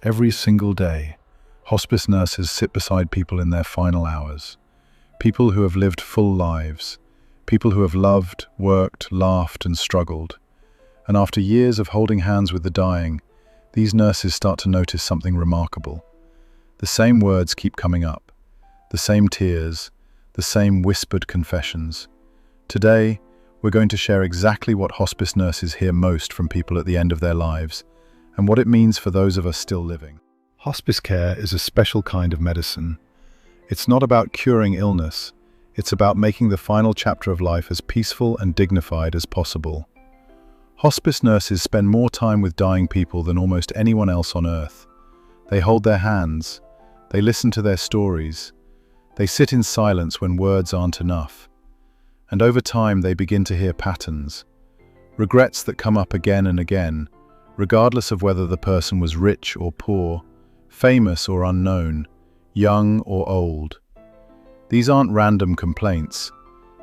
Every single day, hospice nurses sit beside people in their final hours. People who have lived full lives. People who have loved, worked, laughed, and struggled. And after years of holding hands with the dying, these nurses start to notice something remarkable. The same words keep coming up. The same tears. The same whispered confessions. Today, we're going to share exactly what hospice nurses hear most from people at the end of their lives, and what it means for those of us still living. Hospice care is a special kind of medicine. It's not about curing illness. It's about making the final chapter of life as peaceful and dignified as possible. Hospice nurses spend more time with dying people than almost anyone else on earth. They hold their hands. They listen to their stories. They sit in silence when words aren't enough. And over time they begin to hear patterns. Regrets that come up again and again, regardless of whether the person was rich or poor, famous or unknown, young or old. These aren't random complaints.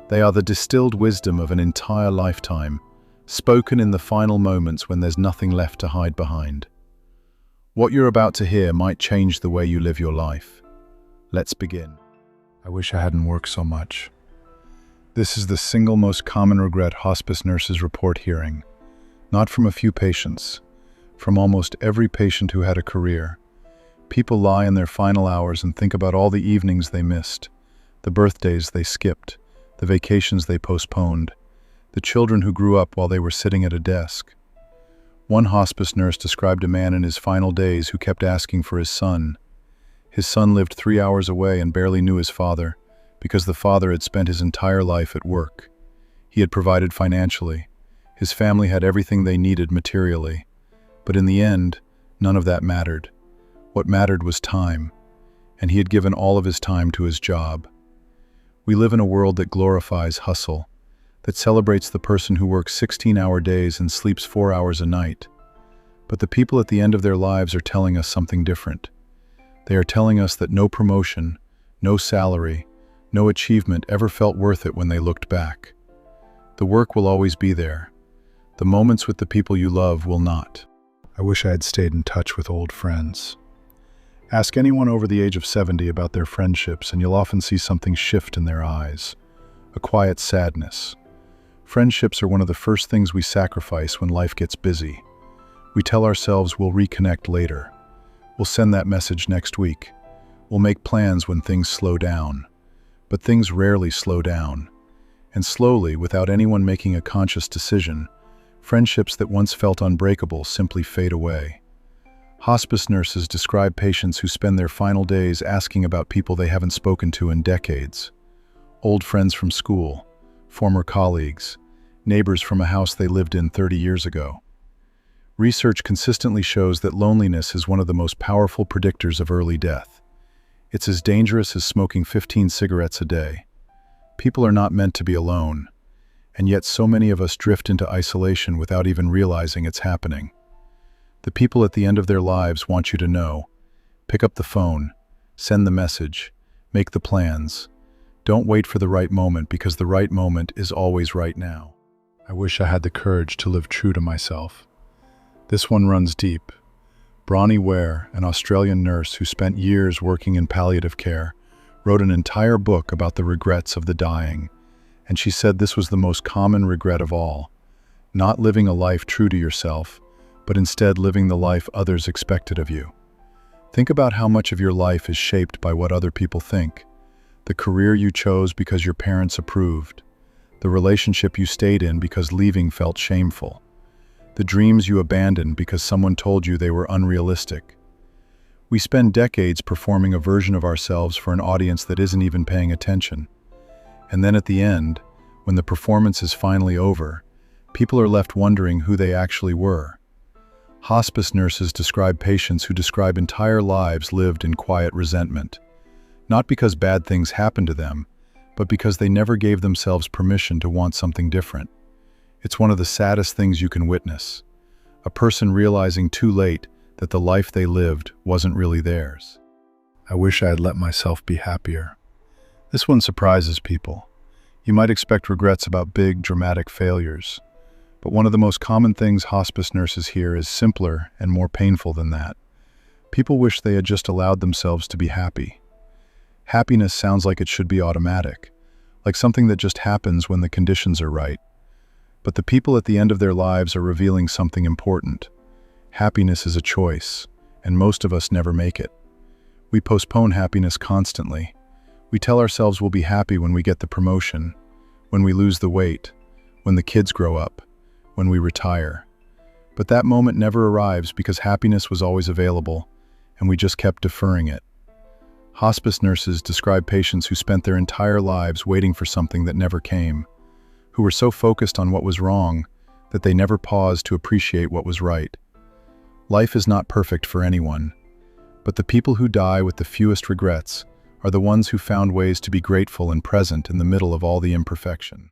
They are the distilled wisdom of an entire lifetime, spoken in the final moments when there's nothing left to hide behind. What you're about to hear might change the way you live your life. Let's begin. I wish I hadn't worked so much. This is the single most common regret hospice nurses report hearing. Not from a few patients, from almost every patient who had a career. People lie in their final hours and think about all the evenings they missed, the birthdays they skipped, the vacations they postponed, the children who grew up while they were sitting at a desk. One hospice nurse described a man in his final days who kept asking for his son. His son lived 3 hours away and barely knew his father, because the father had spent his entire life at work. He had provided financially. His family had everything they needed materially. But in the end, none of that mattered. What mattered was time, and he had given all of his time to his job. We live in a world that glorifies hustle, that celebrates the person who works 16-hour days and sleeps 4 hours a night. But the people at the end of their lives are telling us something different. They are telling us that no promotion, no salary, no achievement ever felt worth it when they looked back. The work will always be there. The moments with the people you love will not. I wish I had stayed in touch with old friends. Ask anyone over the age of 70 about their friendships, and you'll often see something shift in their eyes, a quiet sadness. Friendships are one of the first things we sacrifice when life gets busy. We tell ourselves we'll reconnect later. We'll send that message next week. We'll make plans when things slow down. But things rarely slow down. And slowly, without anyone making a conscious decision, friendships that once felt unbreakable simply fade away. Hospice nurses describe patients who spend their final days asking about people they haven't spoken to in decades. Old friends from school, former colleagues, neighbors from a house they lived in 30 years ago. Research consistently shows that loneliness is one of the most powerful predictors of early death. It's as dangerous as smoking 15 cigarettes a day. People are not meant to be alone, and yet so many of us drift into isolation without even realizing it's happening. The people at the end of their lives want you to know. Pick up the phone, send the message, make the plans. Don't wait for the right moment, because the right moment is always right now. I wish I had the courage to live true to myself. This one runs deep. Bronnie Ware, an Australian nurse who spent years working in palliative care, wrote an entire book about the regrets of the dying, and she said this was the most common regret of all. Not living a life true to yourself, but instead living the life others expected of you. Think about how much of your life is shaped by what other people think. The career you chose because your parents approved. The relationship you stayed in because leaving felt shameful. The dreams you abandoned because someone told you they were unrealistic. We spend decades performing a version of ourselves for an audience that isn't even paying attention. And then at the end, when the performance is finally over, people are left wondering who they actually were. Hospice nurses describe patients who describe entire lives lived in quiet resentment. Not because bad things happened to them, but because they never gave themselves permission to want something different. It's one of the saddest things you can witness. A person realizing too late that the life they lived wasn't really theirs. I wish I had let myself be happier. This one surprises people. You might expect regrets about big, dramatic failures. But one of the most common things hospice nurses hear is simpler and more painful than that. People wish they had just allowed themselves to be happy. Happiness sounds like it should be automatic, like something that just happens when the conditions are right. But the people at the end of their lives are revealing something important. Happiness is a choice, and most of us never make it. We postpone happiness constantly. We tell ourselves we'll be happy when we get the promotion, when we lose the weight, when the kids grow up, when we retire. But that moment never arrives because happiness was always available, and we just kept deferring it. Hospice nurses describe patients who spent their entire lives waiting for something that never came, who were so focused on what was wrong that they never paused to appreciate what was right. Life is not perfect for anyone, but the people who die with the fewest regrets are the ones who found ways to be grateful and present in the middle of all the imperfection.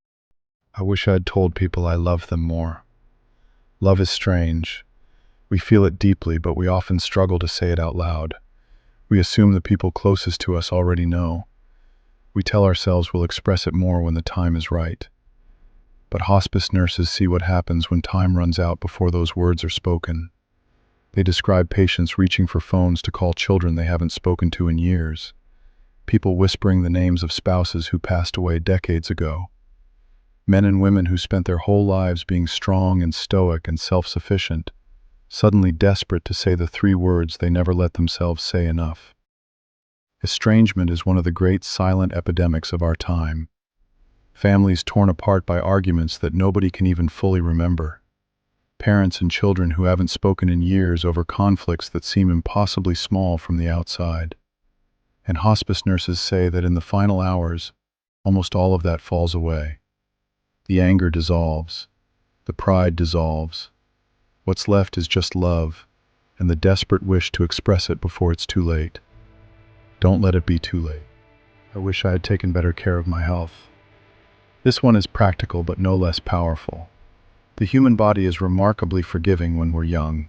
I wish I had told people I love them more. Love is strange. We feel it deeply, but we often struggle to say it out loud. We assume the people closest to us already know. We tell ourselves we'll express it more when the time is right. But hospice nurses see what happens when time runs out before those words are spoken. They describe patients reaching for phones to call children they haven't spoken to in years. People whispering the names of spouses who passed away decades ago. Men and women who spent their whole lives being strong and stoic and self-sufficient, suddenly desperate to say the 3 words they never let themselves say enough. Estrangement is one of the great silent epidemics of our time. Families torn apart by arguments that nobody can even fully remember. Parents and children who haven't spoken in years over conflicts that seem impossibly small from the outside. And hospice nurses say that in the final hours, almost all of that falls away. The anger dissolves. The pride dissolves. What's left is just love, and the desperate wish to express it before it's too late. Don't let it be too late. I wish I had taken better care of my health. This one is practical but no less powerful. The human body is remarkably forgiving when we're young.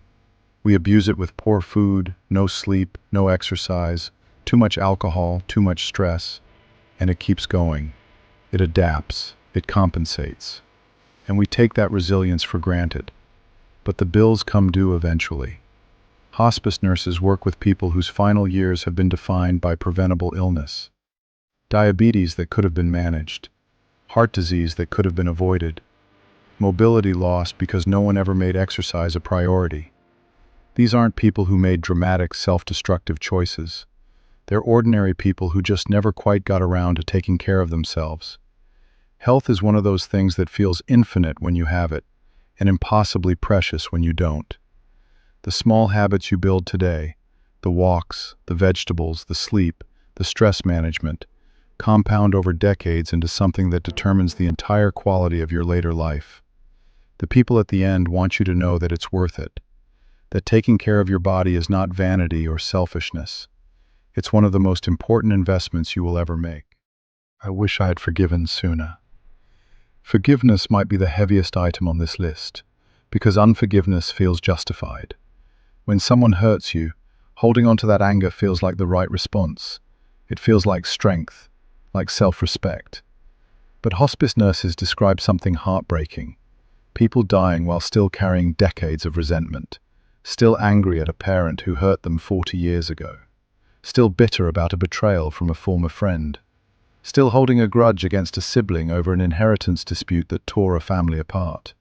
We abuse it with poor food, no sleep, no exercise, too much alcohol, too much stress, and it keeps going. It adapts, it compensates, and we take that resilience for granted. But the bills come due eventually. Hospice nurses work with people whose final years have been defined by preventable illness. Diabetes that could have been managed, heart disease that could have been avoided, mobility lost because no one ever made exercise a priority. These aren't people who made dramatic, self-destructive choices. They're ordinary people who just never quite got around to taking care of themselves. Health is one of those things that feels infinite when you have it, and impossibly precious when you don't. The small habits you build today, the walks, the vegetables, the sleep, the stress management, compound over decades into something that determines the entire quality of your later life. The people at the end want you to know that it's worth it, that taking care of your body is not vanity or selfishness. It's one of the most important investments you will ever make. I wish I had forgiven sooner. Forgiveness might be the heaviest item on this list, because unforgiveness feels justified. When someone hurts you, holding on to that anger feels like the right response. It feels like strength, like self-respect. But hospice nurses describe something heartbreaking. People dying while still carrying decades of resentment, still angry at a parent who hurt them 40 years ago, still bitter about a betrayal from a former friend, still holding a grudge against a sibling over an inheritance dispute that tore a family apart.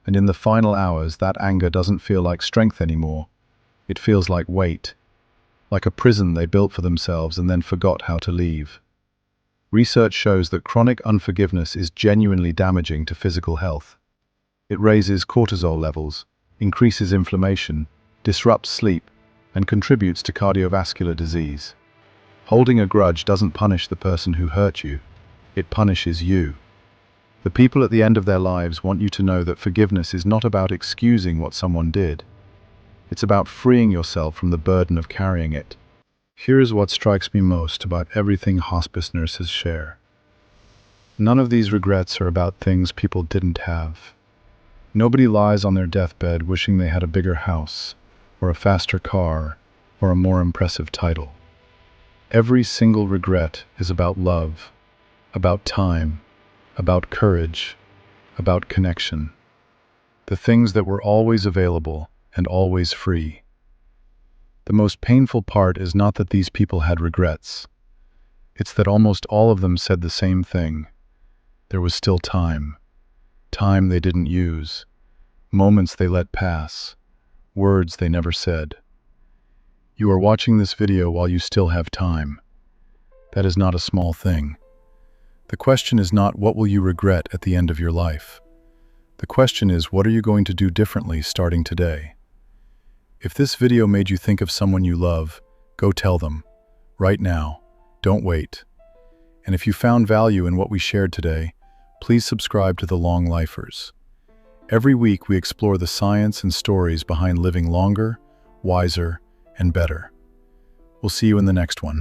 And in the final hours, that anger doesn't feel like strength anymore. It feels like weight, like a prison they built for themselves and then forgot how to leave. Research shows that chronic unforgiveness is genuinely damaging to physical health. It raises cortisol levels, increases inflammation, disrupts sleep, and contributes to cardiovascular disease. Holding a grudge doesn't punish the person who hurt you, it punishes you. The people at the end of their lives want you to know that forgiveness is not about excusing what someone did. It's about freeing yourself from the burden of carrying it. Here is what strikes me most about everything hospice nurses share. None of these regrets are about things people didn't have. Nobody lies on their deathbed wishing they had a bigger house, or a faster car, or a more impressive title. Every single regret is about love, about time, about courage, about connection. The things that were always available and always free. The most painful part is not that these people had regrets. It's that almost all of them said the same thing. There was still time. Time they didn't use. Moments they let pass. Words they never said. You are watching this video while you still have time. That is not a small thing. The question is not what will you regret at the end of your life. The question is what are you going to do differently starting today? If this video made you think of someone you love, go tell them. Right now. Don't wait. And if you found value in what we shared today, please subscribe to The Long Lifers. Every week we explore the science and stories behind living longer, wiser, and better. We'll see you in the next one.